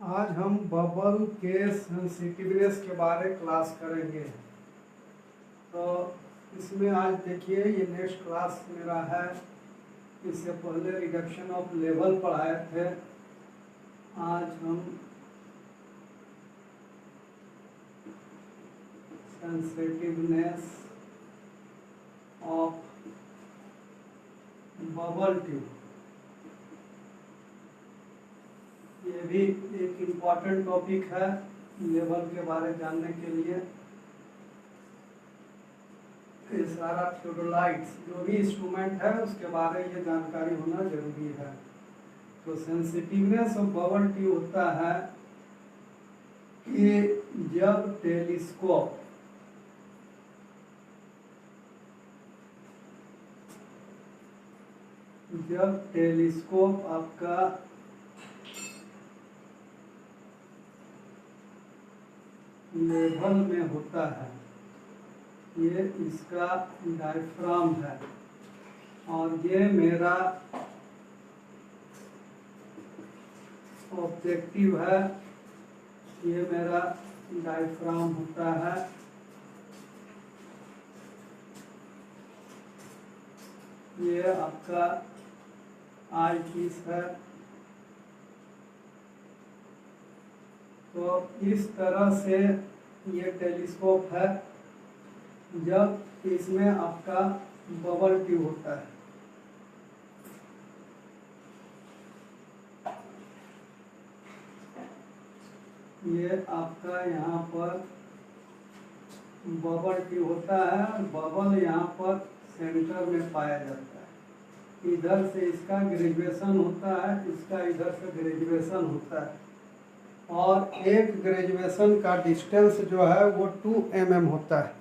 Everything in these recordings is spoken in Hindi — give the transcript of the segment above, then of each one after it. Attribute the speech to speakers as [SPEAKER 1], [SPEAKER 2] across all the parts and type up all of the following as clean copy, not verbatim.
[SPEAKER 1] आज हम बबल के सेंसिटिवनेस के बारे क्लास करेंगे। तो इसमें आज देखिए ये नेक्स्ट क्लास मेरा है। इससे पहले रिडक्शन ऑफ लेवल पढ़ाए थे। आज हम सेंसिटिवनेस ऑफ बबल ट्यूब, ये भी एक इम्पॉर्टेंट टॉपिक है लेवल के बारे जानने के लिए। ये सारा थियोडोलाइट्स जो भी इंस्ट्रूमेंट है उसके बारे में ये जानकारी होना जरूरी है। तो सेंसिटिवनेस ऑफ बबल ट्यूब होता है कि जब टेलीस्कोप आपका लेवल में होता है, ये इसका डायफ्राम है और ये मेरा ऑब्जेक्टिव है। ये मेरा डायफ्राम होता है। ये आपका आई पीस है। तो इस तरह से ये टेलीस्कोप है जब इसमें आपका बबल ट्यूब होता है। ये आपका यहाँ पर बबल ट्यूब होता है और बबल यहाँ पर सेंटर में पाया जाता है। इधर से इसका ग्रेजुएशन होता है, इसका इधर से ग्रेजुएशन होता है और एक ग्रेजुएशन का डिस्टेंस जो है वो 2 mm होता है।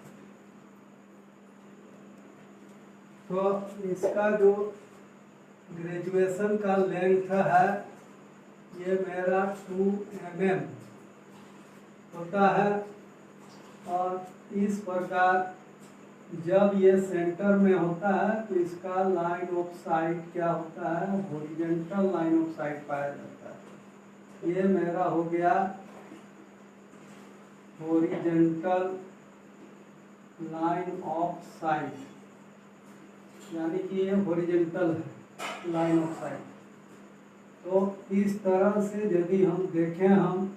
[SPEAKER 1] तो इसका जो ग्रेजुएशन का लेंथ है ये मेरा 2 mm होता है। और इस प्रकार जब ये सेंटर में होता है तो इसका लाइन ऑफ साइट क्या होता है, हॉरिजॉन्टल लाइन ऑफ साइट पाया जाता है। ये मेरा हो गया हॉरिजॉन्टल लाइन ऑफ साइट, यानी कि ये हॉरिजॉन्टल है लाइन ऑफ साइट। तो इस तरह से यदि हम देखें हम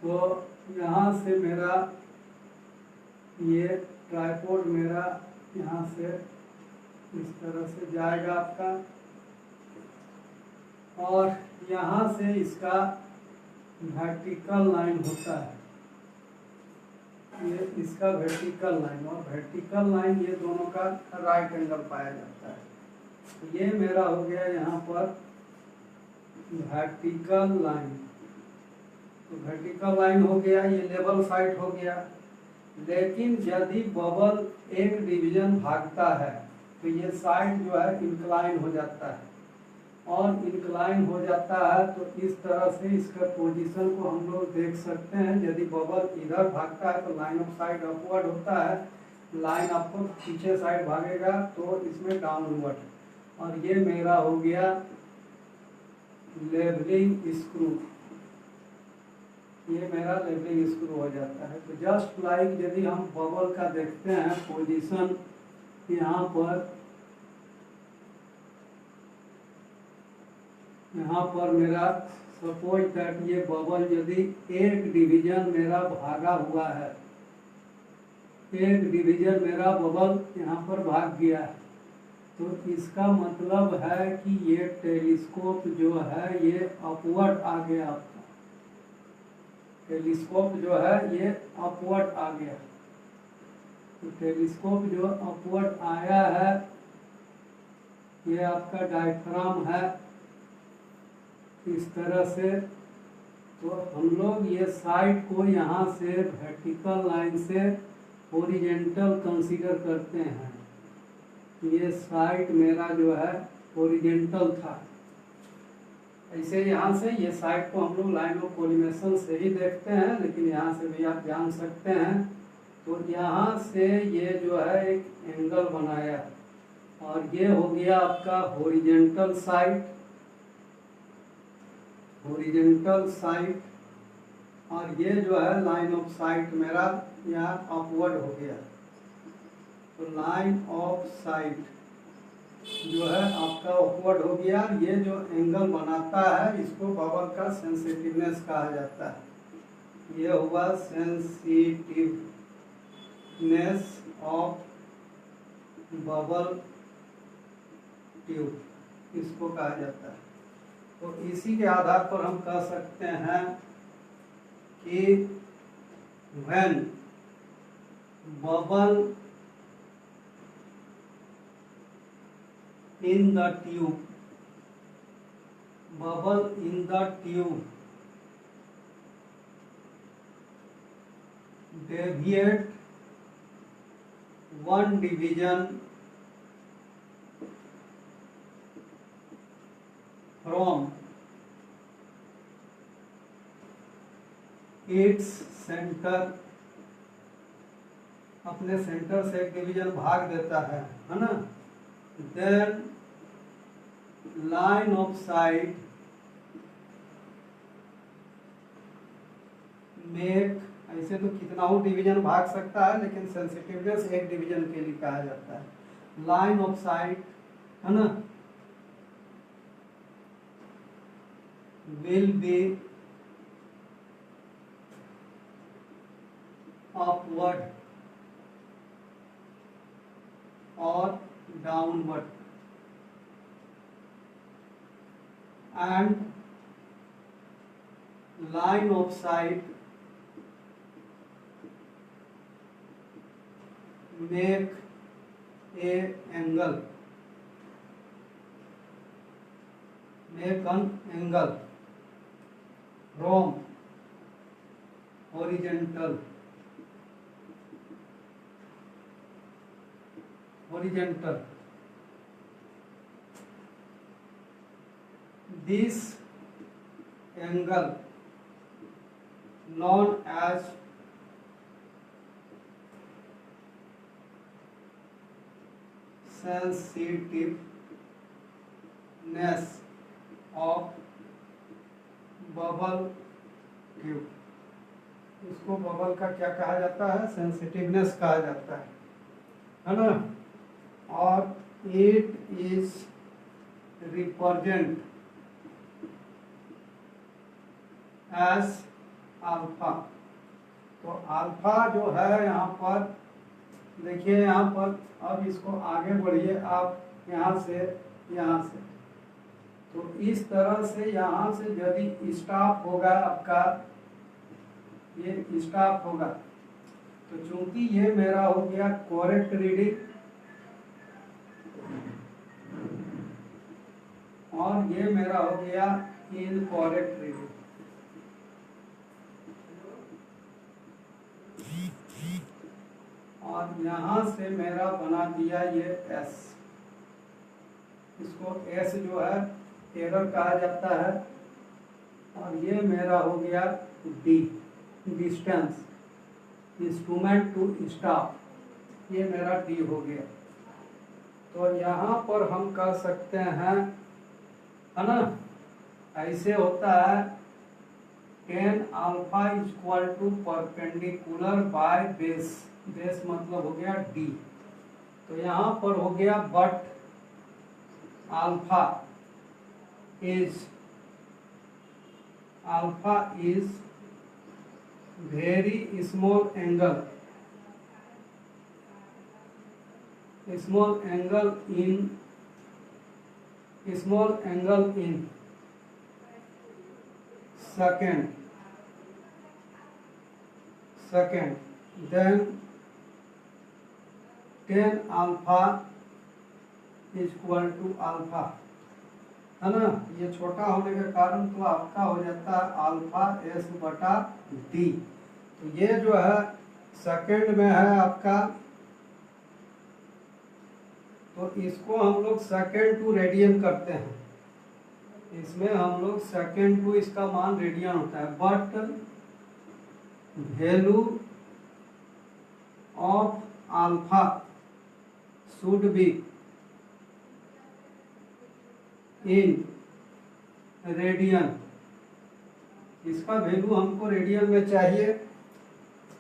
[SPEAKER 1] तो यहाँ से मेरा ये ट्राइपॉड मेरा यहाँ से इस तरह से जाएगा आपका और यहाँ से इसका वर्टिकल लाइन होता है। ये इसका वर्टिकल लाइन और वर्टिकल लाइन ये दोनों का राइट एंगल पाया जाता है। तो ये मेरा हो गया यहाँ पर वर्टिकल लाइन। तो वर्टिकल लाइन हो गया, ये लेवल साइड हो गया। लेकिन यदि बबल एक डिवीजन भागता है तो ये साइड जो है इंक्लाइन हो जाता है और इंक्लाइन हो जाता है तो इस तरह से इसका पोजीशन को हम लोग देख सकते हैं। यदि बबल इधर भागता है तो लाइन ऑफ साइट अपवर्ड होता है, लाइन आपको पीछे साइड भागेगा तो इसमें डाउनवर्ड। और ये मेरा हो गया लेवलिंग स्क्रू, ये मेरा लेवलिंग स्क्रू हो जाता है। तो जस्ट लाइक यदि हम बबल का देखते हैं पोजीशन यहाँ पर मेरा सपोज दैट ये बबल यदि एक डिवीजन मेरा भागा हुआ है, एक डिवीजन मेरा बबल यहाँ पर भाग गया है, तो इसका मतलब है कि ये टेलीस्कोप जो है ये अपवर्ड आ गया। आपका टेलीस्कोप जो है ये अपवर्ड आ गया। तो टेलीस्कोप जो अपवर्ड आया है ये आपका डायफ्राम है इस तरह से। तो हम लोग ये साइड को यहाँ से वर्टिकल लाइन से हॉरिजॉन्टल कंसीडर करते हैं। ये साइड मेरा जो है हॉरिजॉन्टल था ऐसे यहाँ से ये साइड को हम लोग लाइन ऑफ कोलिमेशन से ही देखते हैं, लेकिन यहाँ से भी आप जान सकते हैं। तो यहाँ से ये जो है एक एंगल बनाया और ये हो गया आपका हॉरिजेंटल साइड, हॉरिजेंटल साइड, और ये जो है लाइन ऑफ साइट मेरा यहाँ अपवर्ड हो गया। तो लाइन ऑफ साइट जो है आपका अपवर्ड हो गया। ये जो एंगल बनाता है इसको बबल का सेंसिटिवनेस कहा जाता है। ये हुआ सेंसिटिवनेस ऑफ बबल ट्यूब, इसको कहा जाता है। तो इसी के आधार पर हम कह सकते हैं कि when bubble in the tube, bubble in the tube deviate one division from its centre, अपने सेंटर से एक डिवीजन भाग देता है ना, then line of sight make, ऐसे तो कितना हो डिवीजन भाग सकता है, लेकिन सेंसिटिवनेस एक डिवीजन के लिए कहा जाता है। लाइन ऑफ साइट है ना, will be upward or downward, and line of sight make a angle, make an angle from horizontal, horizontal. This angle known as sensitiveness of bubble tube, इसको बबल का क्या कहा जाता है, सेंसिटिवनेस कहा जाता है ना। और it is represent as alpha. तो अल्फा जो है यहाँ पर देखिए, यहाँ पर अब इसको आगे बढ़िए आप यहाँ से, तो इस तरह से यहाँ से यदि स्टॉप होगा आपका, ये स्टॉप होगा, तो चूंकि ये मेरा हो गया करेक्ट रीडिंग और ये मेरा हो गया इनकरेक्ट रीडिंग, और यहाँ से मेरा बना दिया ये एस, इसको एस जो है एरर कहा जाता है, और ये मेरा हो गया D, distance, instrument to stop, ये मेरा डी हो गया। तो यहाँ पर हम कह सकते हैं है ना, ऐसे होता है tan alpha equal to perpendicular by base, base मतलब हो गया डी। तो यहाँ पर हो गया but alpha is very small angle, small angle in second, then tan alpha is equal to alpha, है ना। ये छोटा होने के कारण तो आपका हो जाता है अल्फा एस बटा डी। तो ये जो है सेकेंड में है आपका, तो इसको हम लोग सेकेंड टू रेडियन करते हैं, इसमें हम लोग सेकेंड टू इसका मान रेडियन होता है, but value of alpha should be in radian. इसका वैल्यू हमको रेडियन में चाहिए,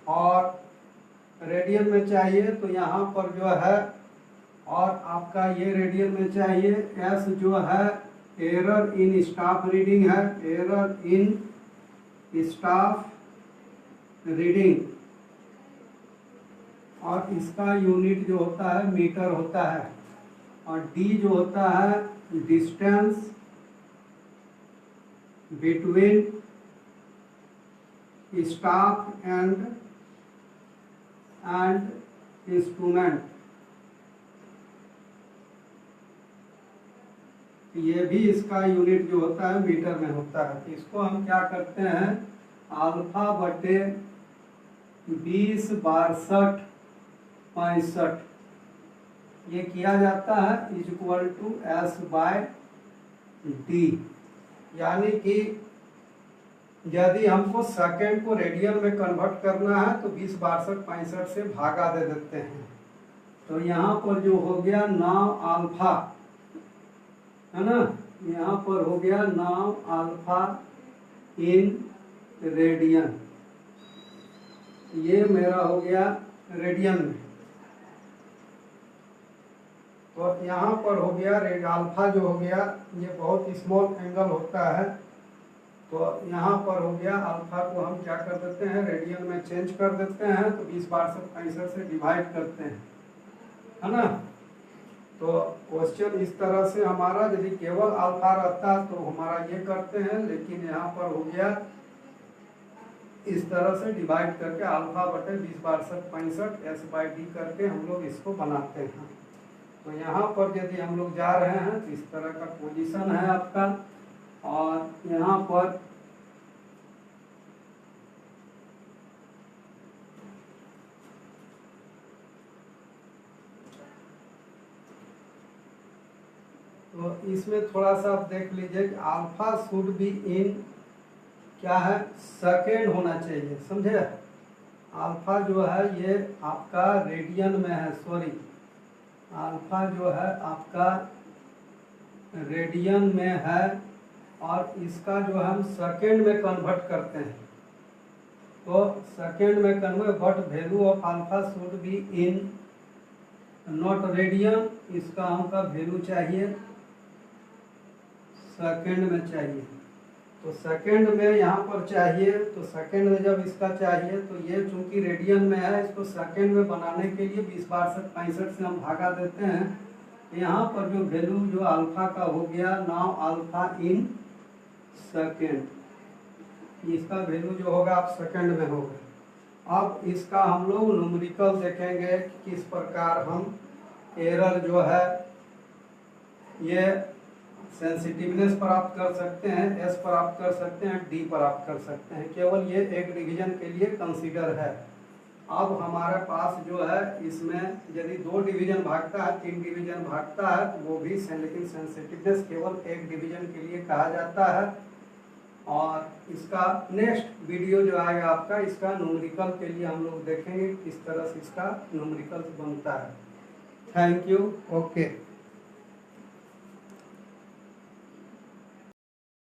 [SPEAKER 1] और रेडियन में चाहिए तो यहाँ पर जो है, और आपका ये रेडियन में चाहिए। एस जो है एरर इन स्टाफ रीडिंग है, एरर इन स्टाफ रीडिंग, और इसका यूनिट जो होता है मीटर होता है, और डी जो होता है distance between staff and instrument. ये भी इसका यूनिट जो होता है मीटर में होता है। इसको हम क्या करते हैं, अल्फा बटे 20 बार 65 ये किया जाता है equal to S by D. यानी कि यदि हमको सेकेंड को रेडियन में कन्वर्ट करना है तो 20 बार 65 से भागा दे देते हैं। तो यहाँ पर जो हो गया 9 अल्फा है ना, यहाँ पर हो गया 9 अल्फा इन रेडियन, ये मेरा हो गया रेडियन में। तो यहाँ पर हो गया अल्फा जो हो गया, ये बहुत स्मॉल एंगल होता है, तो यहाँ पर हो गया अल्फा को हम क्या कर देते हैं रेडियन में चेंज कर देते हैं, तो 20 बार 65 से डिवाइड करते हैं, है ना। तो क्वेश्चन इस तरह से हमारा, यदि केवल अल्फा रहता तो हमारा ये करते हैं, लेकिन यहाँ पर हो गया इस तरह से डिवाइड करके अल्फा बटे 20 बार 65 एस बाई डी करके हम लोग इसको बनाते हैं। तो यहाँ पर यदि हम लोग जा रहे हैं तो इस तरह का पोजीशन है आपका, और यहाँ पर तो इसमें थोड़ा सा आप देख लीजिए कि अल्फा शुड बी इन क्या है सेकेंड होना चाहिए, समझे। अल्फा जो है ये आपका रेडियन में है, सॉरी अल्फा जो है आपका रेडियन में है, और इसका जो हम सेकेंड में कन्वर्ट करते हैं, तो सेकेंड में convert, but value of alpha should be in not radian, इसका हमका वैल्यू चाहिए सेकेंड में चाहिए। तो सेकेंड में यहाँ पर चाहिए, तो सेकेंड में जब इसका चाहिए तो ये चूंकि रेडियन में है, इसको सेकेंड में बनाने के लिए 20 बार 65 से हम भागा देते हैं। यहाँ पर जो वैल्यू जो अल्फा का हो गया 9 अल्फा इन सेकेंड, इसका वैल्यू जो होगा आप सेकेंड में होगा। अब इसका हम लोग न्यूमेरिकल देखेंगे कि किस प्रकार हम एरर जो है ये सेंसिटिवनेस प्राप्त कर सकते हैं, एस प्राप्त कर सकते हैं, डी प्राप्त कर सकते हैं। केवल ये एक डिवीजन के लिए कंसीडर है। अब हमारे पास जो है इसमें यदि 2 डिवीजन भागता है, 3 डिवीजन भागता है, वो भी लेकिन सेंसिटिवनेस केवल एक डिवीजन के लिए कहा जाता है। और इसका नेक्स्ट वीडियो जो आएगा आपका, इसका न्यूमेरिकल के लिए हम लोग देखेंगे किस तरह से इसका न्यूमेरिकल बनता है। Thank you, okay.